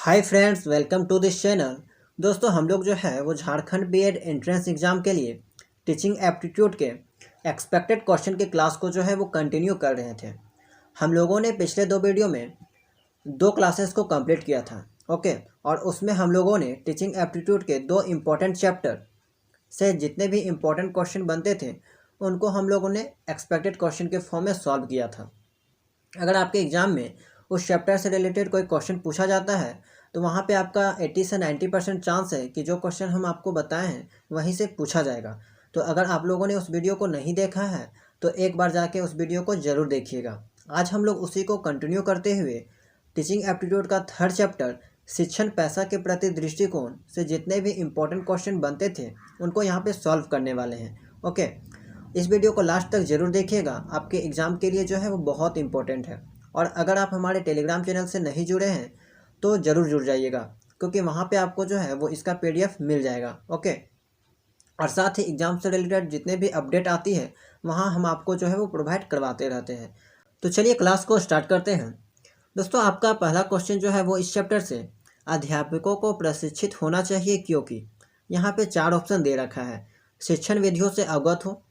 Hi friends, welcome to this channel. दोस्तों, हम लोग जो है वो झारखंड बीएड एंट्रेंस एग्ज़ाम के लिए टीचिंग एप्टीट्यूड के एक्सपेक्टेड क्वेश्चन के क्लास को जो है वो कंटिन्यू कर रहे थे। हम लोगों ने पिछले दो वीडियो में दो क्लासेस को कंप्लीट किया था। ओके, और उसमें हम लोगों ने टीचिंग एप्टीट्यूड के दो इम्पोर्टेंट चैप्टर से जितने भी इम्पोर्टेंट क्वेश्चन बनते थे उनको हम लोगों ने एक्सपेक्टेड क्वेश्चन के फॉर्म में सॉल्व किया था। अगर आपके एग्ज़ाम में उस चैप्टर से रिलेटेड कोई क्वेश्चन पूछा जाता है तो वहाँ पे आपका 80 से 90% चांस है कि जो क्वेश्चन हम आपको बताए हैं वहीं से पूछा जाएगा। तो अगर आप लोगों ने उस वीडियो को नहीं देखा है तो एक बार जाके उस वीडियो को ज़रूर देखिएगा। आज हम लोग उसी को कंटिन्यू करते हुए टीचिंग एप्टीट्यूड का थर्ड चैप्टर शिक्षण पैसा के प्रति दृष्टिकोण से जितने भी इम्पोर्टेंट क्वेश्चन बनते थे उनको यहाँ पे सॉल्व करने वाले हैं। ओके, इस वीडियो को लास्ट तक ज़रूर देखिएगा, आपके एग्ज़ाम के लिए जो है वो बहुत इंपॉर्टेंट है। और अगर आप हमारे टेलीग्राम चैनल से नहीं जुड़े हैं तो ज़रूर जुड़ जाइएगा, क्योंकि वहाँ पे आपको जो है वो इसका PDF मिल जाएगा। ओके, और साथ ही एग्ज़ाम से रिलेटेड जितने भी अपडेट आती है वहाँ हम आपको जो है वो प्रोवाइड करवाते रहते हैं। तो चलिए क्लास को स्टार्ट करते हैं। दोस्तों, आपका पहला क्वेश्चन जो है वो इस चैप्टर से अध्यापकों को प्रशिक्षित होना चाहिए, क्योंकि यहाँ पे 4 ऑप्शन दे रखा है। शिक्षण विधियों से अवगत हो,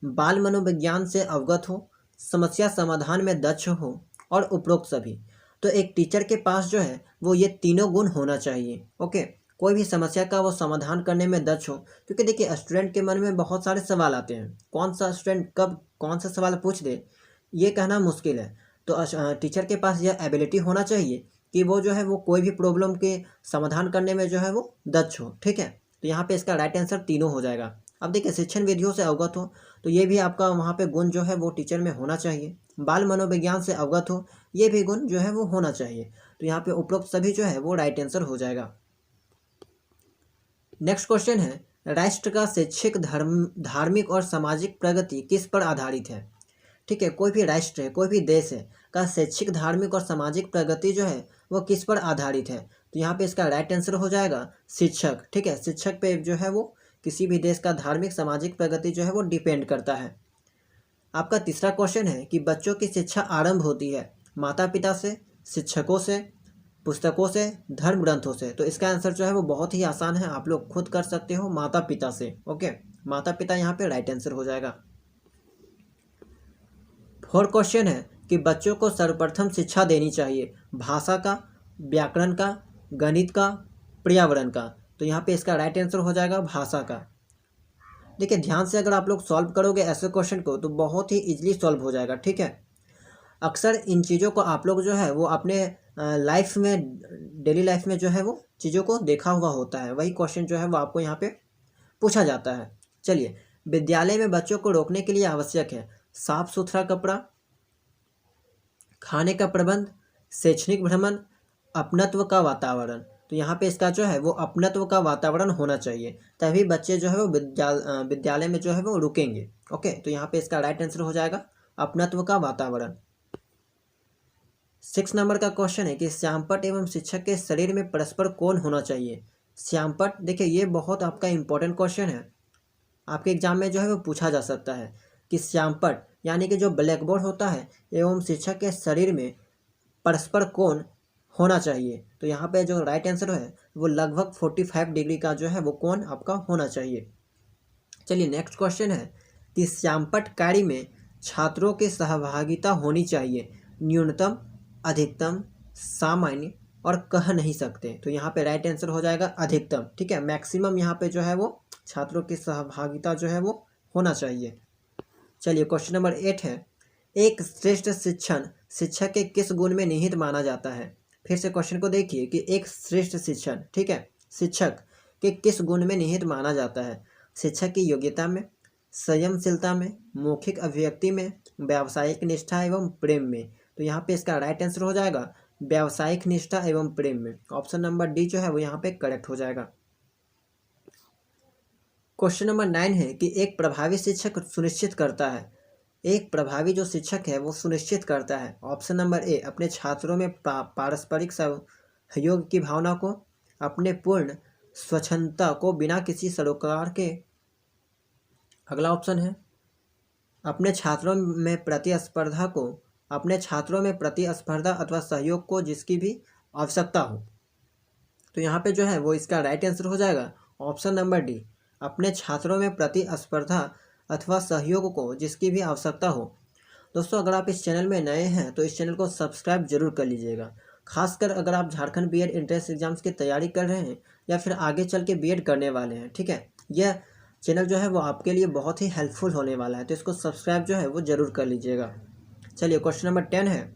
बाल मनोविज्ञान से अवगत हो, समस्या समाधान में दक्ष हो और उपरोक्त सभी। तो एक टीचर के पास जो है वो ये तीनों गुण होना चाहिए। ओके, कोई भी समस्या का वो समाधान करने में दक्ष हो, क्योंकि देखिए स्टूडेंट के मन में बहुत सारे सवाल आते हैं। कौन सा स्टूडेंट कब कौन सा सवाल पूछ दे ये कहना मुश्किल है। तो टीचर के पास यह एबिलिटी होना चाहिए कि वो जो है वो कोई भी प्रॉब्लम के समाधान करने में जो है वो दक्ष हो। ठीक है, तो यहाँ पे इसका राइट आंसर तीनों हो जाएगा। अब देखिए, शिक्षण विधियों से अवगत हो तो ये भी आपका वहाँ पे गुण जो है वो टीचर में होना चाहिए। बाल मनोविज्ञान से अवगत हो, ये भी गुण जो है वो होना चाहिए। तो यहाँ पे उपरोक्त सभी जो है वो राइट आंसर हो जाएगा। नेक्स्ट क्वेश्चन है, राष्ट्र का शैक्षिक धार्मिक और सामाजिक प्रगति किस पर आधारित है। ठीक है, कोई भी राष्ट्र है, कोई भी देश है का शैक्षिक धार्मिक और सामाजिक प्रगति जो है वो किस पर आधारित है। तो यहाँ पे इसका राइट आंसर हो जाएगा शिक्षक। ठीक है, शिक्षक पे जो है वो किसी भी देश का धार्मिक सामाजिक प्रगति जो है वो डिपेंड करता है। आपका तीसरा क्वेश्चन है कि बच्चों की शिक्षा आरंभ होती है माता पिता से, शिक्षकों से, पुस्तकों से, धर्म ग्रंथों से। तो इसका आंसर जो है वो बहुत ही आसान है, आप लोग खुद कर सकते हो, माता पिता से। ओके, माता पिता यहाँ पे राइट आंसर हो जाएगा। फोर्थ क्वेश्चन है कि बच्चों को सर्वप्रथम शिक्षा देनी चाहिए भाषा का, व्याकरण का, गणित का, पर्यावरण का। तो यहाँ पे इसका राइट आंसर हो जाएगा भाषा का। देखिए, ध्यान से अगर आप लोग सॉल्व करोगे ऐसे क्वेश्चन को तो बहुत ही इजीली सॉल्व हो जाएगा। ठीक है, अक्सर इन चीज़ों को आप लोग जो है वो अपने लाइफ में, डेली लाइफ में जो है वो चीज़ों को देखा हुआ होता है, वही क्वेश्चन जो है वो आपको यहाँ पे पूछा जाता है। चलिए, विद्यालय में बच्चों को रोकने के लिए आवश्यक है साफ सुथरा कपड़ा, खाने का प्रबंध, शैक्षणिक भ्रमण, अपनत्व का वातावरण। तो यहाँ पे इसका जो है वो अपनत्व का वातावरण होना चाहिए, तभी बच्चे जो है वो विद्यालय में जो है वो रुकेंगे। ओके, तो यहाँ पे इसका राइट आंसर हो जाएगा अपनत्व का वातावरण। 6 नंबर का क्वेश्चन है कि श्यामपट्ट एवं शिक्षक के शरीर में परस्पर कौन होना चाहिए। श्यामपट्ट, देखिए ये बहुत आपका इंपॉर्टेंट क्वेश्चन है, आपके एग्जाम में जो है वो पूछा जा सकता है कि श्यामपट्ट यानी कि जो ब्लैक बोर्ड होता है एवं शिक्षक के शरीर में परस्पर कोण होना चाहिए। तो यहाँ पे जो राइट आंसर है वो लगभग 45 डिग्री का जो है वो कोण आपका होना चाहिए। चलिए, नेक्स्ट क्वेश्चन है कि श्यामपट्ट कार्य में छात्रों की सहभागिता होनी चाहिए न्यूनतम, अधिकतम, सामान्य और कह नहीं सकते। तो यहाँ पे राइट आंसर हो जाएगा अधिकतम। ठीक है, मैक्सिमम यहाँ पे जो है वो छात्रों की सहभागिता जो है वो होना चाहिए। चलिए, क्वेश्चन नंबर 8 है, एक श्रेष्ठ शिक्षण शिक्षक के किस गुण में निहित माना जाता है। फिर से क्वेश्चन को देखिए कि एक श्रेष्ठ शिक्षण, ठीक है, शिक्षक के किस गुण में निहित माना जाता है। शिक्षक की योग्यता में, संयमशीलता में, मौखिक अभिव्यक्ति में, व्यावसायिक निष्ठा एवं प्रेम में। तो यहाँ पे इसका राइट आंसर हो जाएगा व्यावसायिक निष्ठा एवं प्रेम में। ऑप्शन नंबर डी जो है वो यहाँ पे करेक्ट हो जाएगा। क्वेश्चन नंबर 9 है कि एक प्रभावी शिक्षक सुनिश्चित करता है, एक प्रभावी जो शिक्षक है वो सुनिश्चित करता है। ऑप्शन नंबर ए, अपने छात्रों में पारस्परिक सहयोग की भावना को, अपने पूर्ण स्वच्छंदता को बिना किसी सरोकार के। अगला ऑप्शन है अपने छात्रों में प्रतिस्पर्धा को, अपने छात्रों में प्रतिस्पर्धा अथवा सहयोग को जिसकी भी आवश्यकता हो। तो यहाँ पे जो है वो इसका राइट आंसर हो जाएगा ऑप्शन नंबर डी, अपने छात्रों में प्रतिस्पर्धा अथवा सहयोग को जिसकी भी आवश्यकता हो। दोस्तों अगर आप इस चैनल में नए हैं तो इस चैनल को सब्सक्राइब जरूर कर लीजिएगा। खासकर अगर आप झारखंड बीएड एंट्रेंस एग्जाम्स की तैयारी कर रहे हैं या फिर आगे चल के बीएड करने वाले हैं, ठीक है, यह चैनल जो है वो आपके लिए बहुत ही हेल्पफुल होने वाला है, तो इसको सब्सक्राइब जो है वो ज़रूर कर लीजिएगा। चलिए क्वेश्चन नंबर 10 है,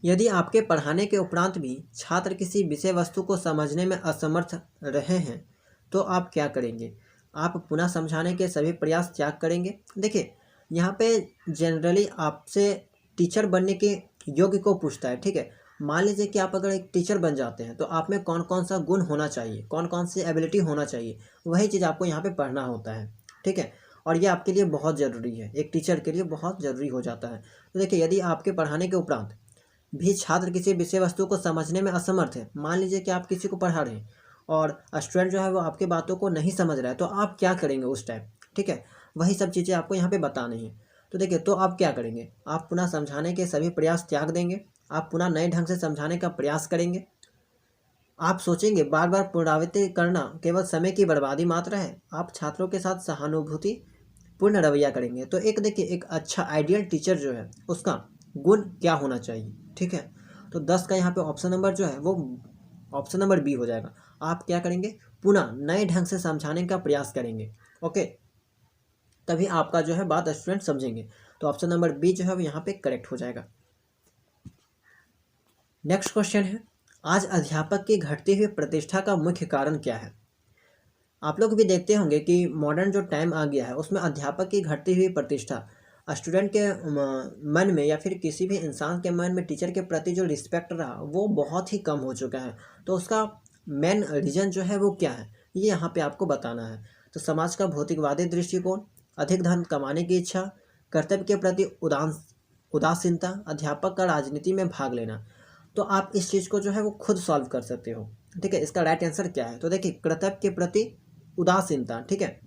यदि आपके पढ़ाने के उपरांत भी छात्र किसी विषय वस्तु को समझने में असमर्थ रहे हैं तो आप क्या करेंगे? आप पुनः समझाने के सभी प्रयास त्याग करेंगे। देखिए यहाँ पे जनरली आपसे टीचर बनने के योग्य को पूछता है, ठीक है। मान लीजिए कि आप अगर एक टीचर बन जाते हैं तो आप में कौन कौन सा गुण होना चाहिए, कौन कौन सी एबिलिटी होना चाहिए, वही चीज़ आपको यहाँ पे पढ़ना होता है, ठीक है। और ये आपके लिए बहुत ज़रूरी है, एक टीचर के लिए बहुत ज़रूरी हो जाता है। तो देखिए यदि आपके पढ़ाने के उपरांत भी छात्र किसी विषय वस्तु को समझने में असमर्थ है, मान लीजिए कि आप किसी को पढ़ा रहे हैं और स्टूडेंट जो है वो आपकी बातों को नहीं समझ रहा है, तो आप क्या करेंगे उस टाइम, ठीक है। वही सब चीज़ें आपको यहाँ पे बतानी है। तो देखिए तो आप क्या करेंगे, आप पुनः समझाने के सभी प्रयास त्याग देंगे, आप पुनः नए ढंग से समझाने का प्रयास करेंगे। आप सोचेंगे बार बार पुनरावृत्ति करना केवल समय की बर्बादी मात्र है, आप छात्रों के साथ सहानुभूति पूर्ण रवैया करेंगे। तो एक देखिए एक अच्छा आइडियल टीचर जो है उसका गुण क्या होना चाहिए, ठीक है। तो 10 का यहाँ पे ऑप्शन नंबर जो है वो ऑप्शन नंबर बी हो जाएगा। आप क्या करेंगे, पुनः नए ढंग से समझाने का प्रयास करेंगे, ओके, तभी आपका जो है बात स्टूडेंट समझेंगे। तो ऑप्शन नंबर बी जो है वो यहाँ पे करेक्ट हो जाएगा। नेक्स्ट क्वेश्चन है, आज अध्यापक की घटती हुई प्रतिष्ठा का मुख्य कारण क्या है? आप लोग भी देखते होंगे कि मॉडर्न जो टाइम आ गया है उसमें अध्यापक की घटती हुई प्रतिष्ठा, स्टूडेंट के मन में या फिर किसी भी इंसान के मन में टीचर के प्रति जो रिस्पेक्ट रहा वो बहुत ही कम हो चुका है। तो उसका मेन रीज़न जो है वो क्या है, ये यहाँ पे आपको बताना है। तो समाज का भौतिकवादी दृष्टिकोण, अधिक धन कमाने की इच्छा, कर्तव्य के प्रति उदासीनता, अध्यापक का राजनीति में भाग लेना। तो आप इस चीज़ को जो है वो खुद सॉल्व कर सकते हो, ठीक है। इसका राइट आंसर क्या है, तो देखिए कर्तव्य के प्रति उदासीनता, ठीक है।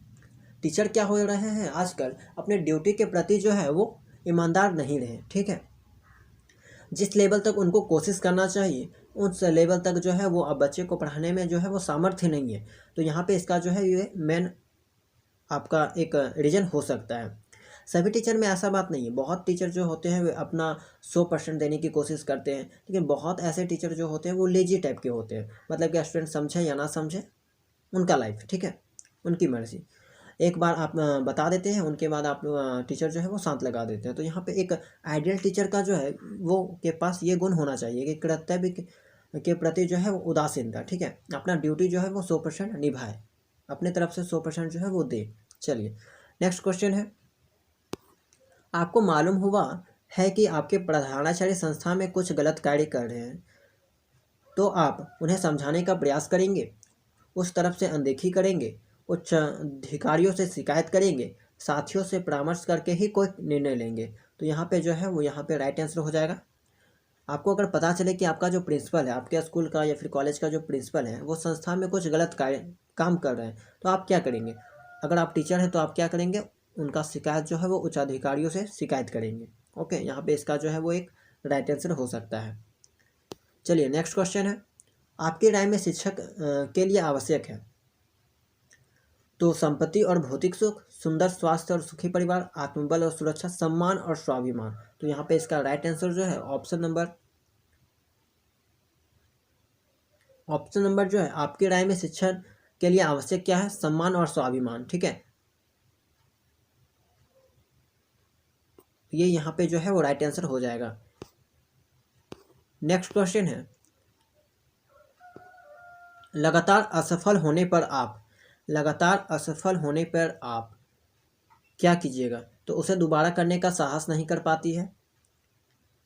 टीचर क्या हो रहे हैं आजकल, अपने ड्यूटी के प्रति जो है वो ईमानदार नहीं रहे, ठीक है। जिस लेवल तक उनको कोशिश करना चाहिए उस लेवल तक जो है वो अब बच्चे को पढ़ाने में जो है वो सामर्थ्य नहीं है। तो यहाँ पे इसका जो है ये मेन आपका एक रीज़न हो सकता है। सभी टीचर में ऐसा बात नहीं है, बहुत टीचर जो होते हैं वे अपना 100% देने की कोशिश करते हैं, लेकिन बहुत ऐसे टीचर जो होते हैं वो लेजी टाइप के होते हैं, मतलब कि स्टूडेंट समझे या ना समझे उनका लाइफ, ठीक है, उनकी मर्जी। एक बार आप बता देते हैं, उनके बाद आप टीचर जो है वो शांत लगा देते हैं। तो यहाँ पे एक आइडियल टीचर का जो है वो के पास ये गुण होना चाहिए कि कर्तव्य के प्रति जो है वो उदासीनता, ठीक है, अपना ड्यूटी जो है वो 100% निभाए, अपने तरफ से 100% जो है वो दे। चलिए नेक्स्ट क्वेश्चन है, आपको मालूम हुआ है कि आपके प्रधानाचार्य संस्था में कुछ गलत कार्य कर रहे हैं, तो आप उन्हें समझाने का प्रयास करेंगे, उस तरफ से अनदेखी करेंगे, उच्च अधिकारियों से शिकायत करेंगे, साथियों से परामर्श करके ही कोई निर्णय लेंगे। तो यहाँ पे जो है वो यहाँ पे राइट आंसर हो जाएगा। आपको अगर पता चले कि आपका जो प्रिंसिपल है, आपके स्कूल का या फिर कॉलेज का जो प्रिंसिपल है वो संस्था में कुछ गलत काम कर रहे हैं, तो आप क्या करेंगे? अगर आप टीचर हैं तो आप क्या करेंगे, उनका शिकायत जो है वो उच्च अधिकारियों से शिकायत करेंगे, ओके। यहाँ पे इसका जो है वो एक राइट आंसर हो सकता है। चलिए नेक्स्ट क्वेश्चन है, आपकी राय में शिक्षक के लिए आवश्यक है तो संपत्ति और भौतिक सुख, सुंदर स्वास्थ्य और सुखी परिवार, आत्मबल और सुरक्षा, सम्मान और स्वाभिमान। तो यहाँ पे इसका राइट आंसर जो है ऑप्शन नंबर जो है, आपकी राय में शिक्षक के लिए आवश्यक क्या है, सम्मान और स्वाभिमान, ठीक है। ये यहाँ पे जो है वो राइट आंसर हो जाएगा। नेक्स्ट क्वेश्चन है, लगातार असफल होने पर आप क्या कीजिएगा? तो उसे दोबारा करने का साहस नहीं कर पाती है,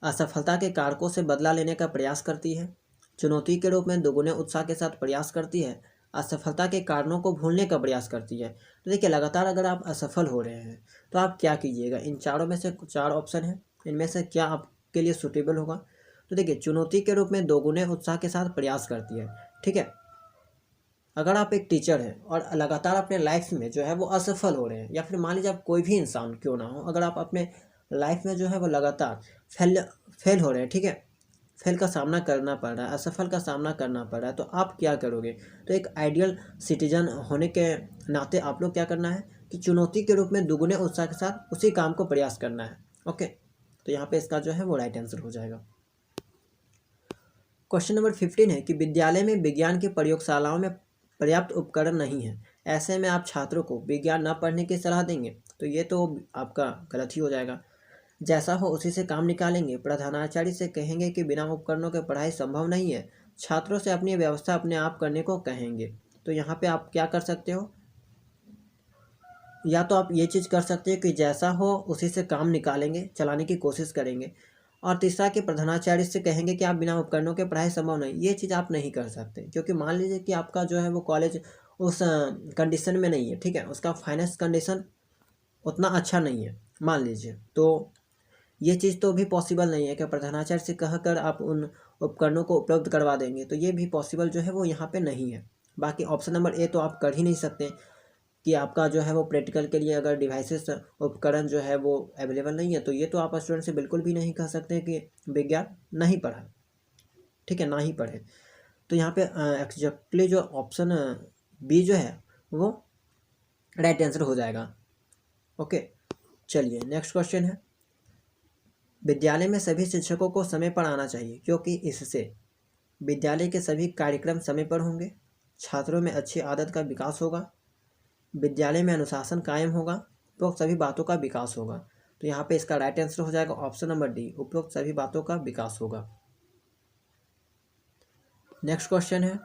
असफलता के कारकों से बदला लेने का प्रयास करती है, चुनौती के रूप में दोगुने उत्साह के साथ प्रयास करती है, असफलता के कारणों को भूलने का प्रयास करती है। तो देखिए लगातार अगर आप असफल हो रहे हैं तो आप क्या कीजिएगा? इन चारों में से 4 ऑप्शन है, इनमें से क्या आपके लिए सूटेबल होगा? तो देखिए चुनौती के रूप में दोगुने उत्साह के साथ प्रयास करती है, ठीक है। अगर आप एक टीचर हैं और लगातार अपने लाइफ में जो है वो असफल हो रहे हैं, या फिर मान लीजिए आप कोई भी इंसान क्यों ना हो, अगर आप अपने लाइफ में जो है वो लगातार फेल हो रहे हैं, ठीक है, फेल का सामना करना पड़ रहा है, असफल का सामना करना पड़ रहा है, तो आप क्या करोगे? तो एक आइडियल सिटीजन होने के नाते आप लोग क्या करना है कि चुनौती के रूप में दुगुने उत्साह के साथ उसी काम को प्रयास करना है। ओके, तो यहाँ पे इसका जो है वो राइट आंसर हो जाएगा। क्वेश्चन नंबर 15 है कि विद्यालय में विज्ञान की प्रयोगशालाओं में पर्याप्त उपकरण नहीं है, ऐसे में आप छात्रों को विज्ञान न पढ़ने की सलाह देंगे? तो ये तो आपका गलत ही हो जाएगा। जैसा हो उसी से काम निकालेंगे, प्रधानाचार्य से कहेंगे कि बिना उपकरणों के पढ़ाई संभव नहीं है, छात्रों से अपनी व्यवस्था अपने आप करने को कहेंगे। तो यहाँ पे आप क्या कर सकते हो, या तो आप ये चीज़ कर सकते हो कि जैसा हो उसी से काम निकालेंगे, चलाने की कोशिश करेंगे, और तीसरा कि प्रधानाचार्य से कहेंगे कि आप बिना उपकरणों के पढ़ाई संभव नहीं। ये चीज़ आप नहीं कर सकते, क्योंकि मान लीजिए कि आपका जो है वो कॉलेज उस कंडीशन में नहीं है, ठीक है, उसका फाइनेंस कंडीशन उतना अच्छा नहीं है मान लीजिए, तो ये चीज़ तो भी पॉसिबल नहीं है कि प्रधानाचार्य से कहकर आप उन उपकरणों को उपलब्ध करवा देंगे, तो ये भी पॉसिबल जो है वो यहाँ पे नहीं है। बाकी ऑप्शन नंबर ए तो आप कर ही नहीं सकते कि आपका जो है वो प्रैक्टिकल के लिए अगर डिवाइसेस उपकरण जो है वो अवेलेबल नहीं है, तो ये तो आप स्टूडेंट से बिल्कुल भी नहीं कह सकते कि विज्ञान नहीं पढ़ा, ठीक है, ना ही पढ़े। तो यहाँ पे एक्जैक्टली जो ऑप्शन बी जो है वो राइट आंसर हो जाएगा। ओके, चलिए नेक्स्ट क्वेश्चन है, विद्यालय में सभी शिक्षकों को समय पर आना चाहिए क्योंकि इससे विद्यालय के सभी कार्यक्रम समय पर होंगे, छात्रों में अच्छी आदत का विकास होगा, विद्यालय में अनुशासन कायम होगा, उपरोक्त सभी बातों का विकास होगा। तो यहाँ पे इसका राइट आंसर हो जाएगा ऑप्शन नंबर डी, उपरोक्त सभी बातों का विकास होगा। नेक्स्ट क्वेश्चन है,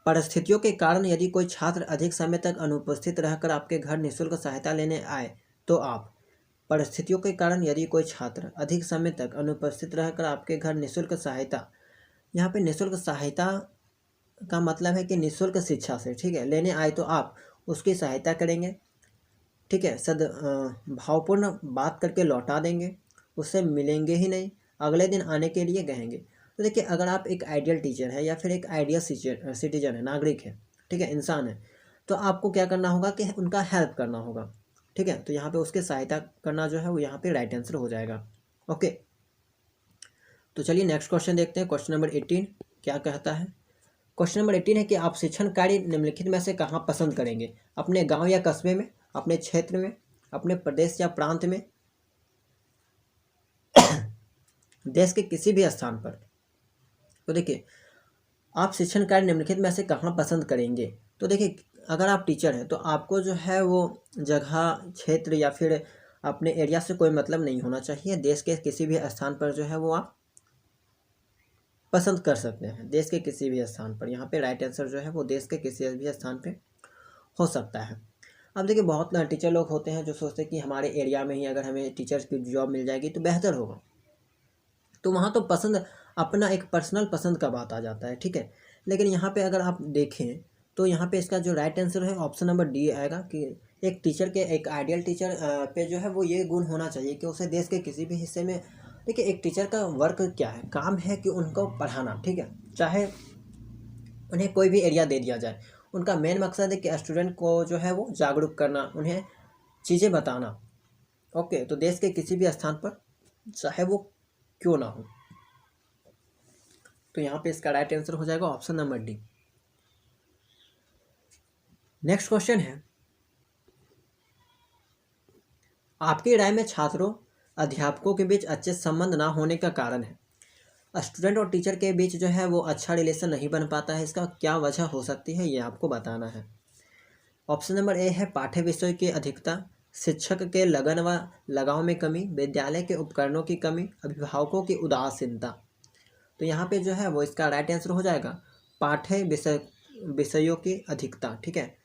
परिस्थितियों के कारण यदि कोई छात्र अधिक समय तक अनुपस्थित रहकर आपके घर निःशुल्क सहायता लेने आए तो आप, परिस्थितियों के कारण यदि कोई छात्र अधिक समय तक अनुपस्थित रहकर आपके घर निःशुल्क सहायता, यहाँ पे निःशुल्क सहायता का मतलब है कि निःशुल्क शिक्षा से, ठीक है, लेने आए तो आप उसकी सहायता करेंगे, ठीक है, भावपूर्ण बात करके लौटा देंगे, उससे मिलेंगे ही नहीं, अगले दिन आने के लिए कहेंगे। तो देखिए, अगर आप एक आइडियल टीचर है या फिर एक आइडियल सिटीजन है, नागरिक है, ठीक है, इंसान है, तो आपको क्या करना होगा कि उनका हेल्प करना होगा, ठीक है, तो यहाँ पे उसकी सहायता करना जो है वो यहाँ पे राइट आंसर हो जाएगा। ओके, तो चलिए नेक्स्ट क्वेश्चन देखते हैं। क्वेश्चन नंबर 18 क्या कहता है, क्वेश्चन नंबर 18 है कि आप शिक्षण कार्य निम्नलिखित में से कहाँ पसंद करेंगे, अपने गांव या कस्बे में, अपने क्षेत्र में, अपने प्रदेश या प्रांत में, देश के किसी भी स्थान पर। तो देखिए, आप शिक्षण कार्य निम्नलिखित में से कहाँ पसंद करेंगे, तो देखिए, अगर आप टीचर हैं तो आपको जो है वो जगह, क्षेत्र या फिर अपने एरिया से कोई मतलब नहीं होना चाहिए, देश के किसी भी स्थान पर जो है वो आप पसंद कर सकते हैं, देश के किसी भी स्थान पर। यहाँ पे राइट आंसर जो है वो देश के किसी भी स्थान पे हो सकता है। अब देखिए, बहुत टीचर लोग होते हैं जो सोचते हैं कि हमारे एरिया में ही अगर हमें टीचर्स की जॉब मिल जाएगी तो बेहतर होगा, तो वहाँ तो पसंद, अपना एक पर्सनल पसंद का बात आ जाता है, ठीक है। लेकिन यहाँ पे अगर आप देखें तो यहाँ पे इसका जो राइट आंसर है ऑप्शन नंबर डी आएगा कि एक टीचर के, एक आइडियल टीचर पे जो है वो ये गुण होना चाहिए कि उसे देश के किसी भी हिस्से में, देखिए, एक टीचर का वर्क क्या है, काम है कि उनको पढ़ाना, ठीक है, चाहे उन्हें कोई भी एरिया दे दिया जाए, उनका मेन मकसद है कि स्टूडेंट को जो है वो जागरूक करना, उन्हें चीज़ें बताना। ओके, तो देश के किसी भी स्थान पर चाहे वो क्यों ना हो, तो यहाँ पे इसका राइट आंसर हो जाएगा option number D. Next question है, आपकी राय में छात्रों अध्यापकों के बीच अच्छे संबंध ना होने का कारण है, स्टूडेंट और टीचर के बीच जो है वो अच्छा रिलेशन नहीं बन पाता है, इसका क्या वजह हो सकती है, ये आपको बताना है। ऑप्शन नंबर ए है पाठ्य विषय की अधिकता, शिक्षक के लगन व लगाव में कमी, विद्यालय के उपकरणों की कमी, अभिभावकों की उदासीनता। तो यहाँ पे जो है वो इसका राइट आंसर हो जाएगा पाठ्य विषयों की अधिकता, ठीक है,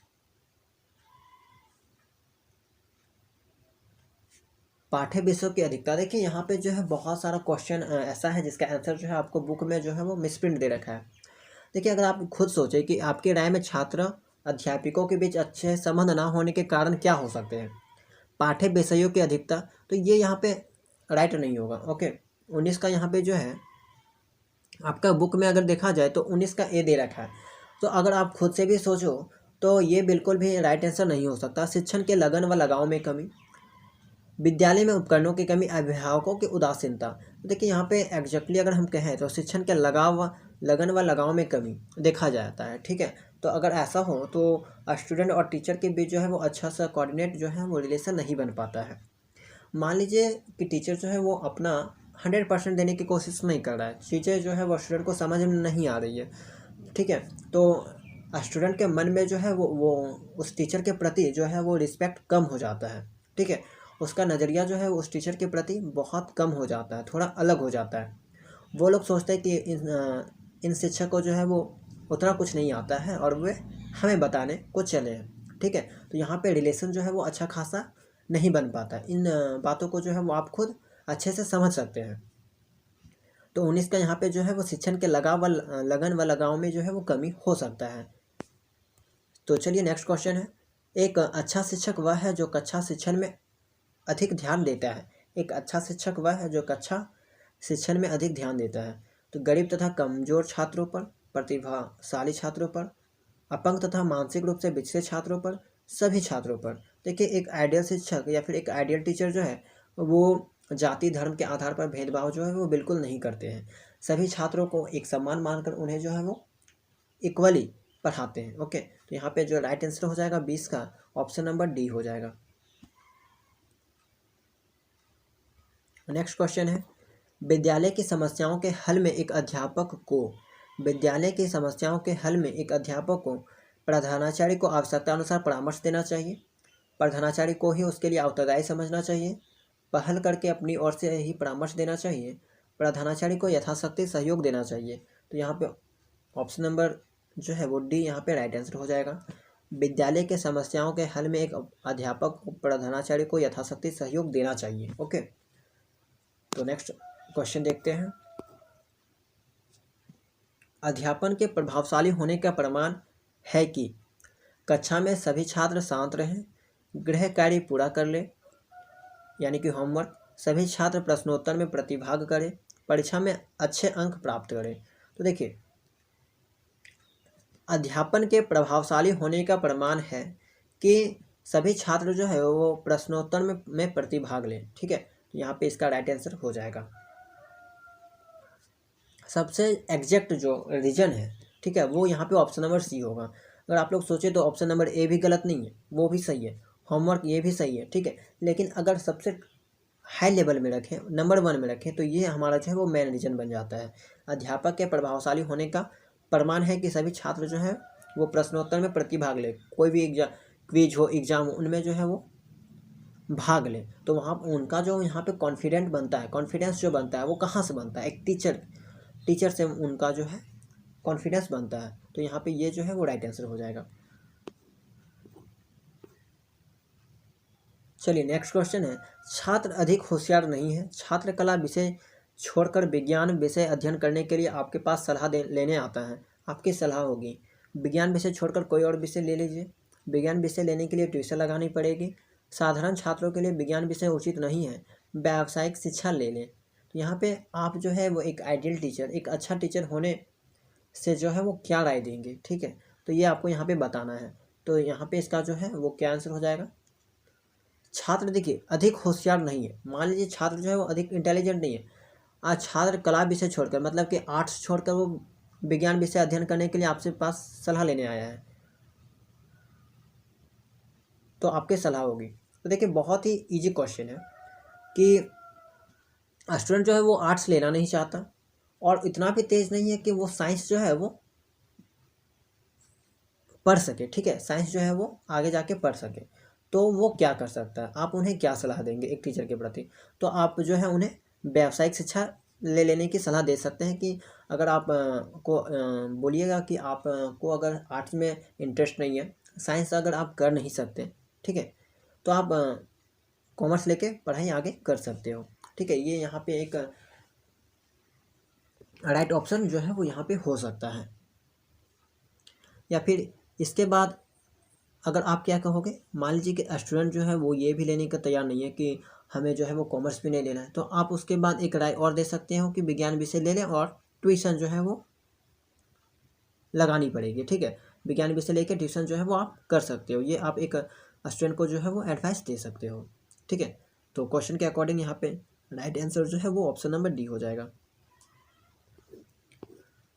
पाठ्य विषयों की अधिकता। देखिए, यहाँ पे जो है बहुत सारा क्वेश्चन ऐसा है जिसका आंसर जो है आपको बुक में जो है वो मिसप्रिंट दे रखा है। देखिए, अगर आप खुद सोचें कि आपकी राय में छात्र अध्यापकों के बीच अच्छे संबंध ना होने के कारण क्या हो सकते हैं, पाठ्य विषयों की अधिकता, तो ये यहाँ पे राइट नहीं होगा। ओके, 19 का यहाँ पे जो है आपका बुक में अगर देखा जाए तो 19 का ए दे रखा है, तो अगर आप खुद से भी सोचो तो ये बिल्कुल भी राइट आंसर नहीं हो सकता। शिक्षण के लगन व लगाव में कमी, विद्यालय में उपकरणों की कमी, अभिभावकों की उदासीनता। तो देखिए यहाँ पे एग्जैक्टली अगर हम कहें तो शिक्षण के लगन व लगाव में कमी देखा जाता है। ठीक है, तो अगर ऐसा हो तो स्टूडेंट और टीचर के बीच जो है वो अच्छा सा कोऑर्डिनेट जो है वो रिलेशन नहीं बन पाता है। मान लीजिए कि टीचर जो है वो अपना 100% देने की कोशिश नहीं कर रहा है, चीज़ें जो है वो स्टूडेंट को समझ में नहीं आ रही है। ठीक है, तो स्टूडेंट के मन में जो है वो उस टीचर के प्रति जो है वो रिस्पेक्ट कम हो जाता है। ठीक है, उसका नज़रिया जो है उस टीचर के प्रति बहुत कम हो जाता है, थोड़ा अलग हो जाता है। वो लोग सोचते हैं कि इन शिक्षक को जो है वो उतना कुछ नहीं आता है और वे हमें बताने को चले हैं। ठीक है, तो यहाँ पे रिलेशन जो है वो अच्छा खासा नहीं बन पाता। इन बातों को जो है वो आप खुद अच्छे से समझ सकते हैं। तो 19 का यहाँ पे जो है वो शिक्षण के लगन व लगाव में जो है वो कमी हो सकता है। तो चलिए नेक्स्ट क्वेश्चन है, एक अच्छा शिक्षक वह है जो कक्षा शिक्षण में अधिक ध्यान देता है। एक अच्छा शिक्षक वह है जो कक्षा शिक्षण में अधिक ध्यान देता है। तो गरीब तथा कमजोर छात्रों पर, प्रतिभाशाली छात्रों पर, अपंग तथा मानसिक रूप से विकसित छात्रों पर, सभी छात्रों पर। देखिए एक आइडियल शिक्षक या फिर एक आइडियल टीचर जो है वो जाति धर्म के आधार पर भेदभाव जो है वो बिल्कुल नहीं करते हैं। सभी छात्रों को एक समान मानकर उन्हें जो है वो इक्वली पढ़ाते हैं। ओके, तो यहाँ पे जो राइट आंसर हो जाएगा 20 का ऑप्शन नंबर डी हो जाएगा। नेक्स्ट क्वेश्चन है, विद्यालय की समस्याओं के हल में एक अध्यापक को प्रधानाचार्य को आवश्यकता अनुसार परामर्श देना चाहिए, प्रधानाचार्य को ही उसके लिए उत्तरदायी समझना चाहिए, पहल करके अपनी ओर से ही परामर्श देना चाहिए, प्रधानाचार्य को यथाशक्ति सहयोग देना चाहिए। तो यहाँ पे ऑप्शन नंबर जो है वो डी यहाँ पे राइट आंसर हो जाएगा। विद्यालय के समस्याओं के हल में एक अध्यापक को प्रधानाचार्य को यथाशक्ति सहयोग देना चाहिए। ओके, तो नेक्स्ट क्वेश्चन देखते हैं, अध्यापन के प्रभावशाली होने का प्रमाण है कि कक्षा में सभी छात्र शांत रहें, गृह कार्य पूरा कर ले यानी कि होमवर्क, सभी छात्र प्रश्नोत्तर में प्रतिभाग करें, परीक्षा में अच्छे अंक प्राप्त करें। तो देखिए अध्यापन के प्रभावशाली होने का प्रमाण है कि सभी छात्र जो है वो प्रश्नोत्तर में प्रतिभाग लें। ठीक है, तो यहाँ पे इसका राइट आंसर हो जाएगा। सबसे एग्जैक्ट जो रीजन है, ठीक है, वो यहाँ पे ऑप्शन नंबर सी होगा। अगर आप लोग सोचे तो ऑप्शन नंबर ए भी गलत नहीं है, वो भी सही है, होमवर्क ये भी सही है। ठीक है, लेकिन अगर सबसे हाई लेवल में रखें, नंबर 1 में रखें, तो ये हमारा जो है वो मेन रीजन बन जाता है। अध्यापक के प्रभावशाली होने का प्रमाण है कि सभी छात्र जो है वो प्रश्नोत्तर में प्रतिभाग ले, कोई भी एग्जाम, क्विज हो, एग्जाम हो, उनमें जो है वो भाग ले। तो वहाँ उनका जो यहाँ पे कॉन्फिडेंट बनता है, कॉन्फिडेंस जो बनता है वो कहाँ से बनता है, एक टीचर से उनका जो है कॉन्फिडेंस बनता है। तो यहाँ पे ये जो है वो राइट आंसर हो जाएगा। चलिए नेक्स्ट क्वेश्चन है, छात्र अधिक होशियार नहीं है, छात्र कला विषय छोड़कर विज्ञान विषय अध्ययन करने के लिए आपके पास सलाह लेने आता है। आपकी सलाह होगी विज्ञान विषय छोड़कर कोई और विषय ले लीजिए, विज्ञान विषय लेने के लिए ट्यूशन लगानी पड़ेगी, साधारण छात्रों के लिए विज्ञान विषय उचित नहीं है, व्यावसायिक शिक्षा ले लें। तो यहाँ पे आप जो है वो एक आइडियल टीचर, एक अच्छा टीचर होने से जो है वो क्या राय देंगे। ठीक है, तो ये आपको यहाँ पे बताना है। तो यहाँ पे इसका जो है वो क्या आंसर हो जाएगा, छात्र देखिए अधिक होशियार नहीं है। मान लीजिए छात्र जो है वो अधिक इंटेलिजेंट नहीं है, आज छात्र कला विषय छोड़कर मतलब कि आर्ट्स छोड़कर वो विज्ञान विषय अध्ययन करने के लिए आपसे पास सलाह लेने आया है, तो आपकी सलाह होगी। तो देखिए बहुत ही इजी क्वेश्चन है कि स्टूडेंट जो है वो आर्ट्स लेना नहीं चाहता और इतना भी तेज नहीं है कि वो साइंस जो है वो पढ़ सके। ठीक है, साइंस जो है वो आगे जाके पढ़ सके, तो वो क्या कर सकता है, आप उन्हें क्या सलाह देंगे एक टीचर के प्रति। तो आप जो है उन्हें व्यावसायिक शिक्षा ले लेने की सलाह दे सकते हैं कि अगर आप को बोलिएगा कि आप को अगर आर्ट्स में इंटरेस्ट नहीं है, साइंस अगर आप कर नहीं सकते, ठीक है, तो आप कॉमर्स लेके पढ़ाई आगे कर सकते हो। ठीक है, ये यहाँ पे एक राइट ऑप्शन जो है वो यहाँ पे हो सकता है। या फिर इसके बाद अगर आप क्या कहोगे, मान लीजिए कि स्टूडेंट जो है वो ये भी लेने का तैयार नहीं है कि हमें जो है वो कॉमर्स भी नहीं लेना है, तो आप उसके बाद एक राय और दे सकते हो कि विज्ञान विषय ले लें और ट्यूशन जो है वो लगानी पड़ेगी। ठीक है, विज्ञान विषय लेकर ट्यूशन जो है वो आप कर सकते हो, ये आप एक स्टूडेंट को जो है वो एडवाइस दे सकते हो। ठीक है, तो क्वेश्चन के अकॉर्डिंग यहाँ पे राइट आंसर जो है वो ऑप्शन नंबर डी हो जाएगा।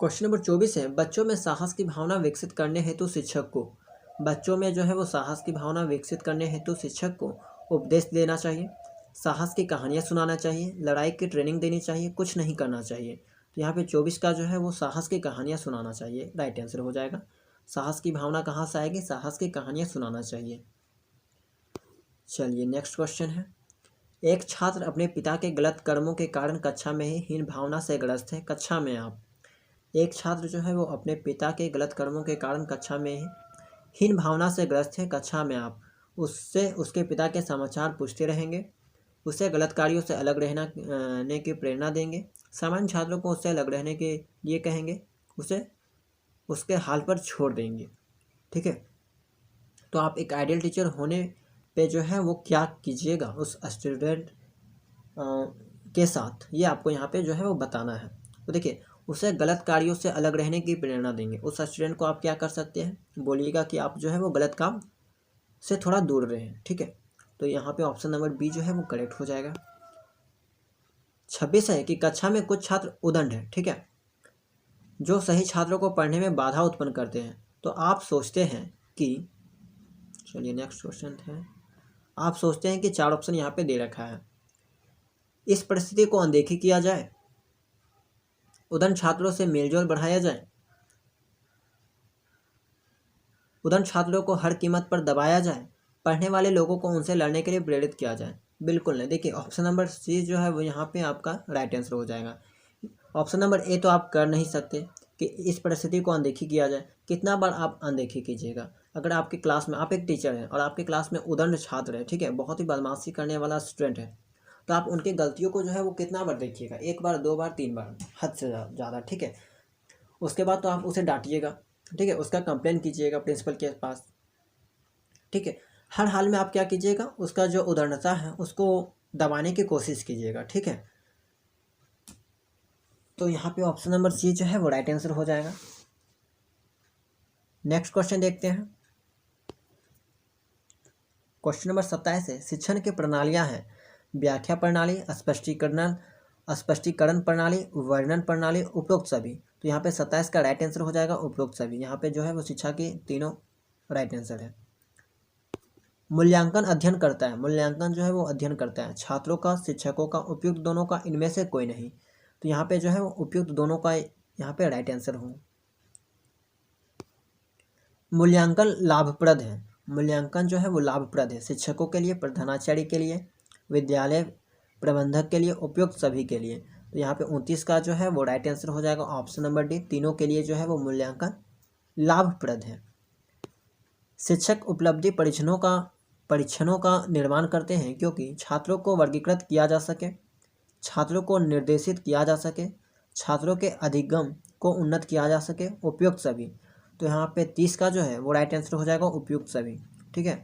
क्वेश्चन नंबर 24 है, बच्चों में साहस की भावना विकसित करने हेतु शिक्षक को, बच्चों में जो है वो साहस की भावना विकसित करने हेतु शिक्षक को उपदेश देना चाहिए, साहस की कहानियाँ सुनाना चाहिए, लड़ाई की ट्रेनिंग देनी चाहिए, कुछ नहीं करना चाहिए। तो यहाँ पे 24 का जो है वो साहस की कहानियाँ सुनाना चाहिए राइट आंसर हो जाएगा। साहस की भावना कहाँ से आएगी, साहस की कहानियाँ सुनाना चाहिए। चलिए नेक्स्ट क्वेश्चन है, एक छात्र अपने पिता के गलत कर्मों के कारण कक्षा में ही हीन भावना से ग्रस्त है। कक्षा में आप, एक छात्र जो है वो अपने पिता के गलत कर्मों के कारण कक्षा में ही हीन भावना से ग्रस्त है। कक्षा में आप उससे उसके पिता के समाचार पूछते रहेंगे, उसे गलत कार्यों से अलग रहने की प्रेरणा देंगे, सामान्य छात्रों को उससे अलग रहने के लिए कहेंगे, उसे उसके हाल पर छोड़ देंगे। ठीक है, तो आप एक आइडियल टीचर होने पे जो है वो क्या कीजिएगा उस स्टूडेंट के साथ, ये आपको यहाँ पे जो है वो बताना है। तो देखिए, उसे गलत कार्यों से अलग रहने की प्रेरणा देंगे। उस स्टूडेंट को आप क्या कर सकते हैं, बोलिएगा कि आप जो है वो गलत काम से थोड़ा दूर रहें। ठीक है, तो यहाँ पे ऑप्शन नंबर बी जो है वो करेक्ट हो जाएगा। 26 है कि कक्षा में कुछ छात्र उदंड है, ठीक है, जो सही छात्रों को पढ़ने में बाधा उत्पन्न करते हैं। तो आप सोचते हैं कि, चलिए नेक्स्ट क्वेश्चन है, आप सोचते हैं कि 4 ऑप्शन यहाँ पे दे रखा है, इस परिस्थिति को अनदेखी किया जाए, उदंड छात्रों से मेलजोल बढ़ाया जाए, उदंड छात्रों को हर कीमत पर दबाया जाए, पढ़ने वाले लोगों को उनसे लड़ने के लिए प्रेरित किया जाए। बिल्कुल नहीं। देखिए, ऑप्शन नंबर सी जो है वो यहाँ पे आपका राइट आंसर हो जाएगा। ऑप्शन नंबर ए तो आप कर नहीं सकते कि इस परिस्थिति को अनदेखी किया जाए। कितना बार आप अनदेखी कीजिएगा। अगर आपकी क्लास में, आप एक टीचर हैं और आपकी क्लास में उदंड छात्र है, ठीक है, बहुत ही बदमाशी करने वाला स्टूडेंट है, तो आप उनकी गलतियों को जो है वो कितना बार देखिएगा, 1 बार, 2 बार, 3 बार, हद से ज़्यादा। ठीक है, उसके बाद तो आप उसे डांटिएगा, ठीक है, उसका कंप्लेन कीजिएगा प्रिंसिपल के पास। ठीक है, हर हाल में आप क्या कीजिएगा, उसका जो उदंडता है उसको दबाने की कोशिश कीजिएगा। ठीक है, तो यहाँ पे ऑप्शन नंबर सी जो है वो राइट आंसर हो जाएगा। नेक्स्ट क्वेश्चन देखते हैं। क्वेश्चन नंबर 27 है, शिक्षण की प्रणालियाँ हैं व्याख्या प्रणाली, स्पष्टीकरण प्रणाली, वर्णन प्रणाली, उपरोक्त सभी। तो यहाँ पे 27 का राइट आंसर हो जाएगा उपरोक्त सभी। यहाँ पे जो है वो शिक्षा की तीनों राइट आंसर है। मूल्यांकन अध्ययन करता है, मूल्यांकन जो है वो अध्ययन करता है छात्रों का, शिक्षकों का, उपयुक्त दोनों का, इनमें से कोई नहीं। तो यहाँ पे जो है वो उपयुक्त दोनों का यहाँ पे राइट आंसर हो। मूल्यांकन लाभप्रद है, मूल्यांकन जो है वो लाभप्रद है शिक्षकों के लिए, प्रधानाचार्य के लिए, विद्यालय प्रबंधक के लिए, उपयुक्त सभी के लिए। तो यहाँ पे 29 का जो है वो राइट आंसर हो जाएगा ऑप्शन नंबर डी। तीनों के लिए जो है वो मूल्यांकन लाभप्रद है। शिक्षक उपलब्धि परीक्षणों का निर्माण करते हैं क्योंकि छात्रों को वर्गीकृत किया जा सके, छात्रों को निर्देशित किया जा सके, छात्रों के अधिगम को उन्नत किया जा सके, उपयुक्त सभी। तो यहाँ पे 30 का जो है वो राइट आंसर हो जाएगा उपयुक्त सभी। ठीक है,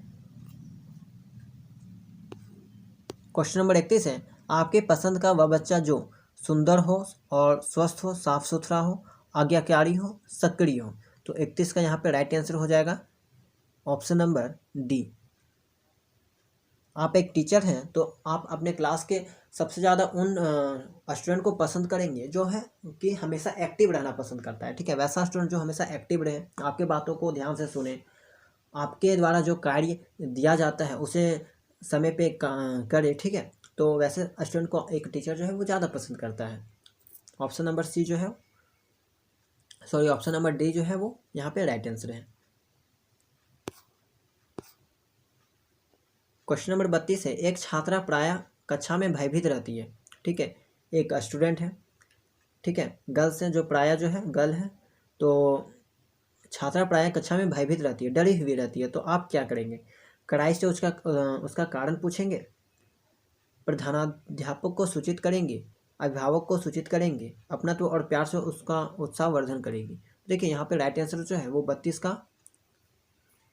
क्वेश्चन नंबर 31 है, आपके पसंद का वह बच्चा जो सुंदर हो और स्वस्थ हो, साफ सुथरा हो, आज्ञाकारी हो, सक्रिय हो। तो 31 का यहाँ पे राइट आंसर हो जाएगा ऑप्शन नंबर डी। आप एक टीचर हैं तो आप अपने क्लास के सबसे ज़्यादा उन स्टूडेंट को पसंद करेंगे जो है कि हमेशा एक्टिव रहना पसंद करता है। ठीक है, वैसा स्टूडेंट जो हमेशा एक्टिव रहे, आपके बातों को ध्यान से सुने, आपके द्वारा जो कार्य दिया जाता है उसे समय पे करे। ठीक है, तो वैसे स्टूडेंट को एक टीचर जो है वो ज़्यादा पसंद करता है। ऑप्शन नंबर सी जो है, सॉरी, ऑप्शन नंबर डी जो है वो यहाँ पे राइट आंसर है। क्वेश्चन नंबर 32 है, एक छात्रा प्रायः कक्षा में भयभीत रहती है। ठीक है, एक स्टूडेंट है, ठीक है, गर्ल्स है, जो प्रायः जो है गर्ल है, तो छात्रा प्रायः कक्षा में भयभीत रहती है, डरी हुई रहती है। तो आप क्या करेंगे, कड़ाई से उसका कारण पूछेंगे, प्रधानाध्यापक को सूचित करेंगे, अभिभावक को सूचित करेंगे, अपनत्व और प्यार से उसका उत्साहवर्धन करेंगे। देखिए, यहाँ पे राइट आंसर जो है वो 32 का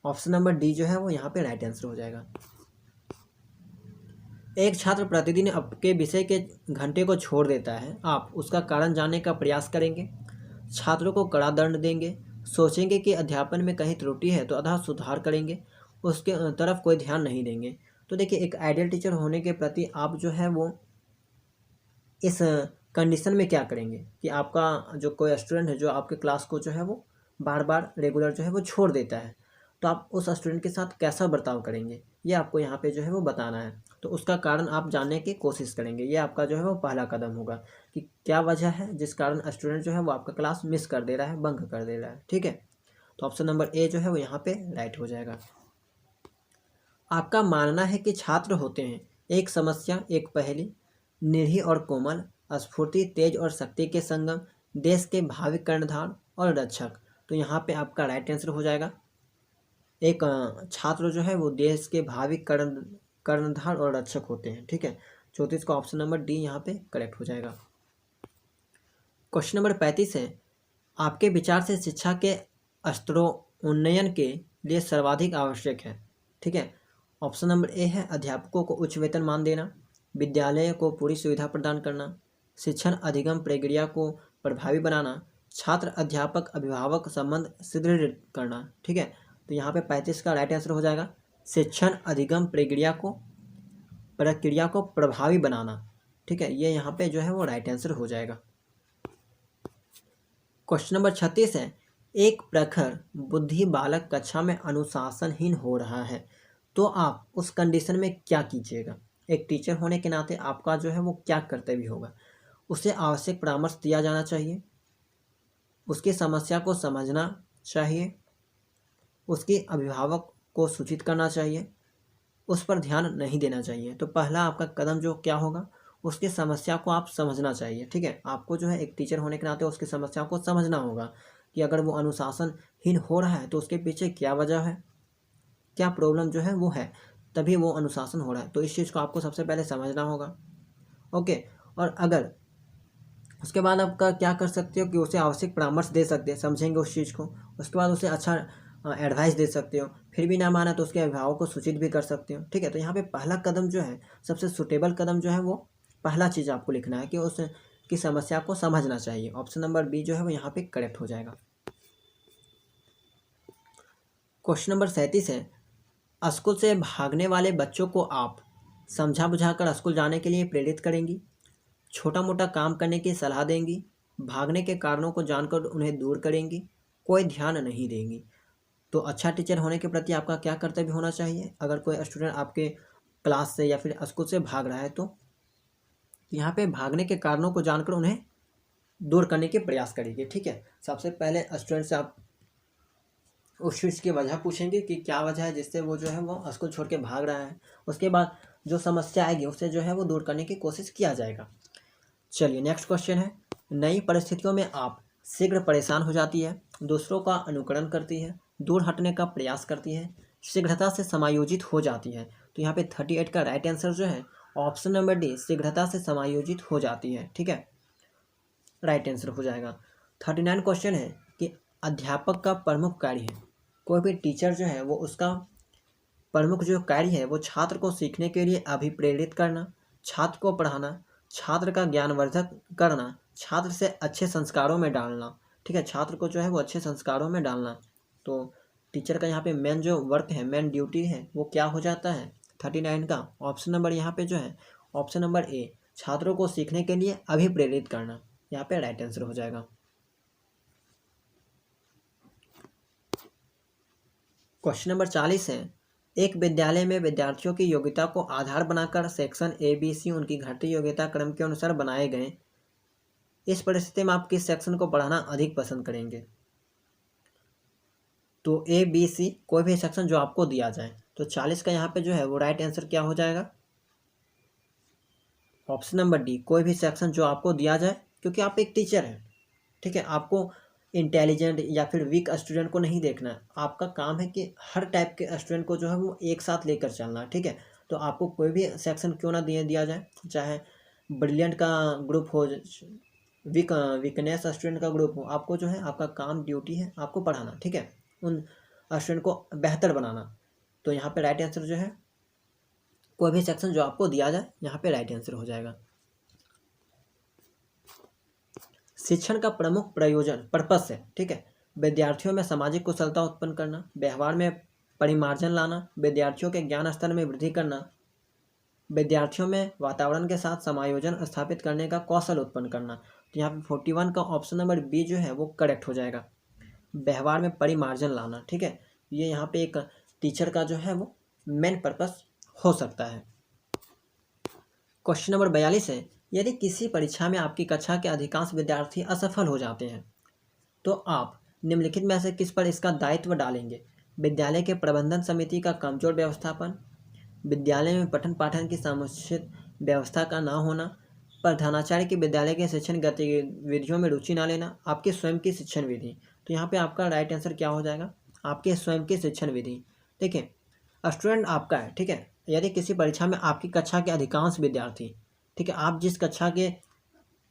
ऑप्शन नंबर डी जो है वो यहाँ पे राइट आंसर हो जाएगा। एक छात्र प्रतिदिन आपके विषय के घंटे को छोड़ देता है, आप उसका कारण जानने का प्रयास करेंगे, छात्रों को कड़ा दंड देंगे, सोचेंगे कि अध्यापन में कहीं त्रुटि है तो आधा सुधार करेंगे, उसके तरफ कोई ध्यान नहीं देंगे। तो देखिए एक आइडियल टीचर होने के प्रति आप जो है वो इस कंडीशन में क्या करेंगे कि आपका जो कोई स्टूडेंट है जो आपके क्लास को जो है वो बार बार रेगुलर जो है वो छोड़ देता है, तो आप उस स्टूडेंट के साथ कैसा बर्ताव करेंगे, ये आपको यहाँ पे जो है वो बताना है। तो उसका कारण आप जानने की कोशिश करेंगे, ये आपका जो है वो पहला कदम होगा कि क्या वजह है जिस कारण स्टूडेंट जो है वो आपका क्लास मिस कर दे रहा है, बंक कर दे रहा है। ठीक है, तो ऑप्शन नंबर ए जो है वो यहाँ पे राइट हो जाएगा। आपका मानना है कि छात्र होते हैं एक समस्या, एक पहेली, निरीह और कोमल, स्फूर्ति, तेज और शक्ति के संगम, देश के भावी कर्णधार और रक्षक। तो यहाँ पे आपका राइट आंसर हो जाएगा एक छात्र जो है वो देश के भावी कर्णधार और रक्षक होते हैं। ठीक है, 34 का ऑप्शन नंबर डी यहाँ पे करेक्ट हो जाएगा। क्वेश्चन नंबर 35 है, आपके विचार से शिक्षा के स्तरों उन्नयन के लिए सर्वाधिक आवश्यक है। ठीक है, ऑप्शन नंबर ए है अध्यापकों को उच्च वेतनमान देना, विद्यालय को पूरी सुविधा प्रदान करना, शिक्षण अधिगम प्रक्रिया को प्रभावी बनाना, छात्र अध्यापक अभिभावक संबंध सुदृढ़ करना। ठीक है, तो यहाँ पे 35 का राइट आंसर हो जाएगा शिक्षण अधिगम प्रक्रिया को प्रभावी बनाना। ठीक है, ये यहाँ पे जो है वो राइट आंसर हो जाएगा। क्वेश्चन नंबर 36 है, एक प्रखर बुद्धि बालक कक्षा में अनुशासनहीन हो रहा है, तो आप उस कंडीशन में क्या कीजिएगा। एक टीचर होने के नाते आपका जो है वो क्या कर्तव्य होगा। उसे आवश्यक परामर्श दिया जाना चाहिए, उसकी समस्या को समझना चाहिए, उसके अभिभावक को सूचित करना चाहिए, उस पर ध्यान नहीं देना चाहिए। तो पहला आपका कदम जो क्या होगा, उसकी समस्या को आप समझना चाहिए। ठीक है, आपको जो है एक टीचर होने के नाते उसकी समस्या को समझना होगा कि अगर वो अनुशासनहीन हो रहा है तो उसके पीछे क्या वजह है, क्या प्रॉब्लम जो है वो है, तभी वो अनुशासन हो रहा है। तो इस चीज़ को आपको सबसे पहले समझना होगा। ओके, और अगर उसके बाद आप क्या कर सकते हो कि उसे आवश्यक परामर्श दे सकते हैं, समझेंगे उस चीज़ को। उसके बाद उसे अच्छा एडवाइस दे सकते हो, फिर भी ना माना तो उसके अभिभावक को सूचित भी कर सकते हो। ठीक है, तो यहाँ पे पहला कदम जो है, सबसे सुटेबल कदम जो है वो पहला चीज़ आपको लिखना है कि उसकी समस्या को समझना चाहिए। ऑप्शन नंबर बी जो है वो यहाँ पे करेक्ट हो जाएगा। क्वेश्चन नंबर 37 है, स्कूल से भागने वाले बच्चों को आप समझा बुझाकर स्कूल जाने के लिए प्रेरित करेंगी, छोटा मोटा काम करने की सलाह देंगी, भागने के कारणों को जानकर उन्हें दूर करेंगी, कोई ध्यान नहीं देंगी। तो अच्छा टीचर होने के प्रति आपका क्या कर्तव्य होना चाहिए। अगर कोई स्टूडेंट आपके क्लास से या फिर स्कूल से भाग रहा है तो यहाँ पे भागने के कारणों को जानकर उन्हें दूर करने के प्रयास करिए। ठीक है, सबसे पहले स्टूडेंट से आप उस चीज़ की वजह पूछेंगे कि क्या वजह है जिससे वो जो है वो स्कूल छोड़ के भाग रहा है। उसके बाद जो समस्या आएगी उसे जो है वो दूर करने की कोशिश किया जाएगा। चलिए नेक्स्ट क्वेश्चन है, नई परिस्थितियों में आप शीघ्र परेशान हो जाती है, दूसरों का अनुकरण करती है, दूर हटने का प्रयास करती है, शीघ्रता से समायोजित हो जाती है। तो यहाँ पे 38 का राइट आंसर जो है ऑप्शन नंबर डी, शीघ्रता से समायोजित हो जाती है। ठीक है, राइट आंसर हो जाएगा। 39 क्वेश्चन है कि अध्यापक का प्रमुख कार्य है, कोई भी टीचर जो है वो उसका प्रमुख जो कार्य है वो छात्र को सीखने के लिए अभिप्रेरित करना, छात्र को पढ़ाना, छात्र का ज्ञानवर्धक करना, छात्र से अच्छे संस्कारों में डालना। ठीक है, छात्र को जो है वो अच्छे संस्कारों में डालना। तो टीचर का यहाँ पे मेन जो वर्क है, मेन ड्यूटी है, वो क्या हो जाता है 39 का ऑप्शन नंबर यहाँ पे जो है ऑप्शन नंबर ए, छात्रों को सीखने के लिए अभिप्रेरित करना, यहाँ पे राइट आंसर हो जाएगा। क्वेश्चन नंबर 40 है, एक विद्यालय में विद्यार्थियों की योग्यता को आधार बनाकर सेक्शन ए बी सी उनकी घटती योग्यता क्रम के अनुसार बनाए गए। इस परिस्थिति में आप किस सेक्शन को पढ़ाना अधिक पसंद करेंगे। तो ए बी सी कोई भी सेक्शन जो आपको दिया जाए। तो 40 का यहाँ पे जो है वो राइट आंसर क्या हो जाएगा, ऑप्शन नंबर डी, कोई भी सेक्शन जो आपको दिया जाए, क्योंकि आप एक टीचर हैं। ठीक है, आपको इंटेलिजेंट या फिर वीक स्टूडेंट को नहीं देखना है, आपका काम है कि हर टाइप के स्टूडेंट को जो है वो एक साथ लेकर चलना। ठीक है, तो आपको कोई भी सेक्शन क्यों ना दिया जाए, चाहे ब्रिलियंट का ग्रुप हो, वीकनेस स्टूडेंट का ग्रुप हो, आपको जो है आपका काम ड्यूटी है आपको पढ़ाना। ठीक है, उन स्टूडेंट को बेहतर बनाना। तो यहाँ पे राइट आंसर जो है कोई भी सेक्शन जो आपको दिया जाए, यहाँ पे राइट आंसर हो जाएगा। शिक्षण का प्रमुख प्रयोजन पर्पस है। ठीक है, विद्यार्थियों में सामाजिक कुशलता उत्पन्न करना, व्यवहार में परिमार्जन लाना, विद्यार्थियों के ज्ञान स्तर में वृद्धि करना, विद्यार्थियों में वातावरण के साथ समायोजन स्थापित करने का कौशल उत्पन्न करना। तो यहाँ पे 41 का ऑप्शन नंबर बी जो है वो करेक्ट हो जाएगा। व्यवहार में परिमार्जन लाना, ठीक है, ये यहाँ पे एक टीचर का जो है वो मेन पर्पस हो सकता है। क्वेश्चन नंबर 42 है, यदि किसी परीक्षा में आपकी कक्षा के अधिकांश विद्यार्थी असफल हो जाते हैं तो आप निम्नलिखित में से किस पर इसका दायित्व डालेंगे? विद्यालय के प्रबंधन समिति का कमजोर व्यवस्थापन, विद्यालय में पठन पाठन की समुचित व्यवस्था का ना होना, प्रधानाचार्य की विद्यालय के शिक्षण गतिविधियों में रुचि ना लेना, आपकी स्वयं की शिक्षण विधि। तो यहाँ पे आपका राइट आंसर क्या हो जाएगा? आपके स्वयं की शिक्षण विधि। देखिए, स्टूडेंट आपका है, ठीक है, यदि किसी परीक्षा में आपकी कक्षा के अधिकांश विद्यार्थी, ठीक है, आप जिस कक्षा के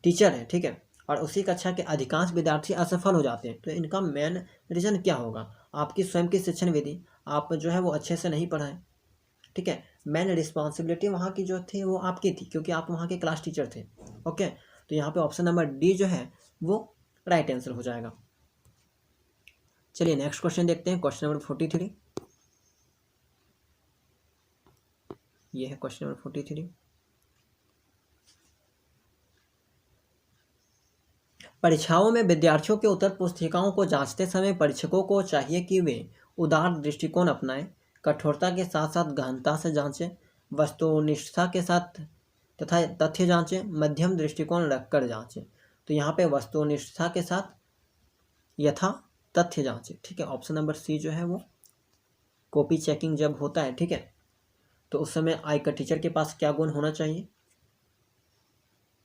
टीचर हैं, ठीक है, और उसी कक्षा के अधिकांश विद्यार्थी असफल हो जाते हैं तो इनका मेन रीज़न क्या होगा? आपकी स्वयं की शिक्षण विधि, आप जो है वो अच्छे से नहीं पढ़ाएं, ठीक है। मेन रिस्पॉन्सिबिलिटी वहाँ की जो थी वो आपकी थी क्योंकि आप वहाँ के क्लास टीचर थे। ओके, तो यहाँ पे ऑप्शन नंबर डी जो है वो राइट आंसर हो जाएगा। चलिए नेक्स्ट क्वेश्चन देखते हैं, क्वेश्चन नंबर 43। ये है क्वेश्चन नंबर 43। परीक्षाओं में विद्यार्थियों के उत्तर पुस्तिकाओं को जांचते समय परीक्षकों को चाहिए कि वे उदार दृष्टिकोण अपनाएं, कठोरता के साथ साथ गहनता से जांचें, वस्तुनिष्ठता के साथ तथा तथ्य जांचें, मध्यम दृष्टिकोण रखकर जांचें। तो यहाँ पे वस्तुनिष्ठता के साथ यथा तथ्य जांचें, ठीक है। ऑप्शन नंबर सी जो है वो कॉपी चेकिंग जब होता है, ठीक है, तो उस समय आई का टीचर के पास क्या गुण होना चाहिए?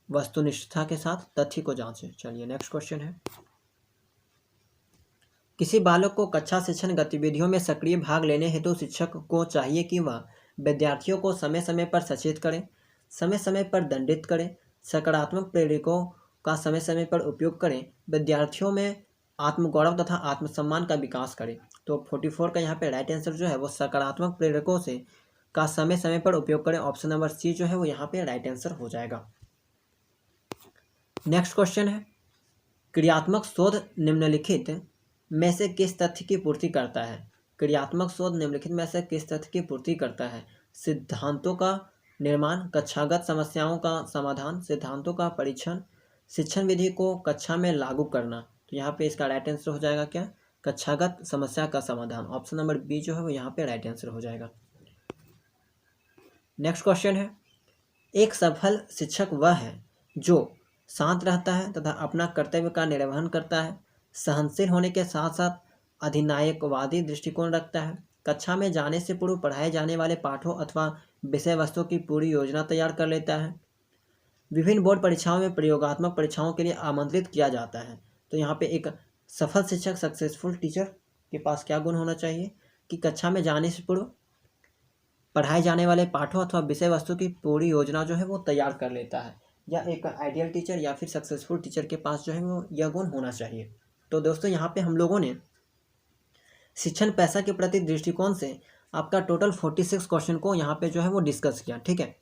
वस्तुनिष्ठता के साथ तथ्य को जांचें। चलिए नेक्स्ट क्वेश्चन है, किसी बालक को कक्षा शिक्षण गतिविधियों में सक्रिय भाग लेने हेतु शिक्षक को चाहिए कि वह विद्यार्थियों को समय समय पर सचेत करें, समय समय पर दंडित करें, सकारात्मक प्रेरकों का समय समय पर उपयोग करें, विद्यार्थियों में आत्मगौरव तथा आत्मसम्मान का विकास करें। तो 44 का यहाँ पे राइट आंसर जो है वो सकारात्मक प्रेरकों से का समय समय पर उपयोग करें। ऑप्शन नंबर सी जो है वो यहाँ पे राइट आंसर हो जाएगा। नेक्स्ट क्वेश्चन है, क्रियात्मक शोध निम्नलिखित में से किस तथ्य की पूर्ति करता है? क्रियात्मक शोध निम्नलिखित में से किस तथ्य की पूर्ति करता है? सिद्धांतों का निर्माण, कक्षागत समस्याओं का समाधान, सिद्धांतों का परीक्षण, शिक्षण विधि को कक्षा में लागू करना। तो यहाँ पे इसका राइट आंसर हो जाएगा क्या? कक्षागत समस्या का समाधान। ऑप्शन नंबर बी जो है वो यहाँ पे राइट आंसर हो जाएगा। नेक्स्ट क्वेश्चन है, एक सफल शिक्षक वह है जो शांत रहता है तथा अपना कर्तव्य का निर्वहन करता है, सहनशील होने के साथ साथ अधिनायकवादी दृष्टिकोण रखता है, कक्षा में जाने से पूर्व पढ़ाए जाने वाले पाठों अथवा विषय वस्तु की पूरी योजना तैयार कर लेता है, विभिन्न बोर्ड परीक्षाओं में प्रयोगात्मक परीक्षाओं के लिए आमंत्रित किया जाता है। तो यहाँ पे एक सफल शिक्षक, सक्सेसफुल टीचर के पास क्या गुण होना चाहिए कि कक्षा में जाने से पूर्व पढ़ाए जाने वाले पाठों अथवा विषय वस्तु की पूरी योजना जो है वो तैयार कर लेता है, या एक आइडियल टीचर या फिर सक्सेसफुल टीचर के पास जो है वो यह गुण होना चाहिए। तो दोस्तों यहाँ पे हम लोगों ने शिक्षण पैसा के प्रति दृष्टिकोण से आपका टोटल 46 क्वेश्चन को यहाँ पे जो है वो डिस्कस किया, ठीक है।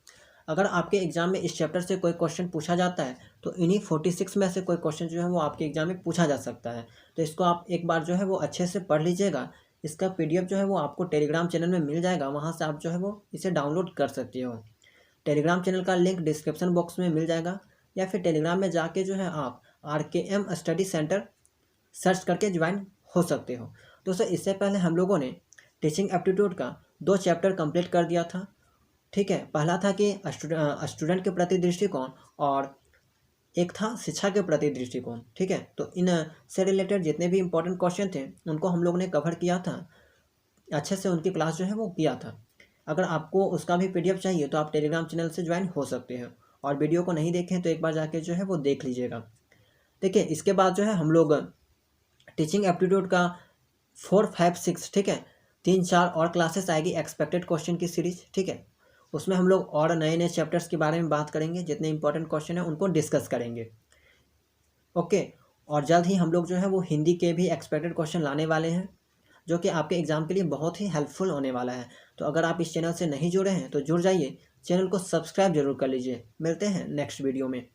अगर आपके एग्जाम में इस चैप्टर से कोई क्वेश्चन पूछा जाता है तो इन्हीं 46 में से कोई क्वेश्चन जो है वो आपके एग्जाम में पूछा जा सकता है। तो इसको आप एक बार जो है वो अच्छे से पढ़ लीजिएगा। इसका PDF जो है वो आपको टेलीग्राम चैनल में मिल जाएगा, वहाँ से आप जो है वो इसे डाउनलोड कर सकते हो। टेलीग्राम चैनल का लिंक डिस्क्रिप्शन बॉक्स में मिल जाएगा, या फिर टेलीग्राम में जाके जो है आप RKM स्टडी सेंटर सर्च करके ज्वाइन हो सकते हो। दोस्तों इससे पहले हम लोगों ने टीचिंग एप्टीट्यूड का 2 चैप्टर कंप्लीट कर दिया था, ठीक है। पहला था कि स्टूडेंट के प्रति दृष्टिकोण और एक था शिक्षा के प्रति दृष्टिकोण, ठीक है। तो इन से रिलेटेड जितने भी इंपॉर्टेंट क्वेश्चन थे उनको हम लोगों ने कवर किया था, अच्छे से उनकी क्लास जो है वो किया था। अगर आपको उसका भी PDF चाहिए तो आप टेलीग्राम चैनल से ज्वाइन हो सकते हैं, और वीडियो को नहीं देखें तो एक बार जाके जो है वो देख लीजिएगा। देखिए इसके बाद जो है हम लोग टीचिंग एप्टीट्यूड का 4, 5, 6, ठीक है, 3-4 और क्लासेस आएगी एक्सपेक्टेड क्वेश्चन की सीरीज, ठीक है। उसमें हम लोग और नए नए चैप्टर्स के बारे में बात करेंगे, जितने इंपॉर्टेंट क्वेश्चन हैं उनको डिस्कस करेंगे, ओके। और जल्द ही हम लोग जो है वो हिंदी के भी एक्सपेक्टेड क्वेश्चन लाने वाले हैं, जो कि आपके एग्ज़ाम के लिए बहुत ही हेल्पफुल होने वाला है। तो अगर आप इस चैनल से नहीं जुड़े हैं तो जुड़ जाइए, चैनल को सब्सक्राइब जरूर कर लीजिए। मिलते हैं नेक्स्ट वीडियो में।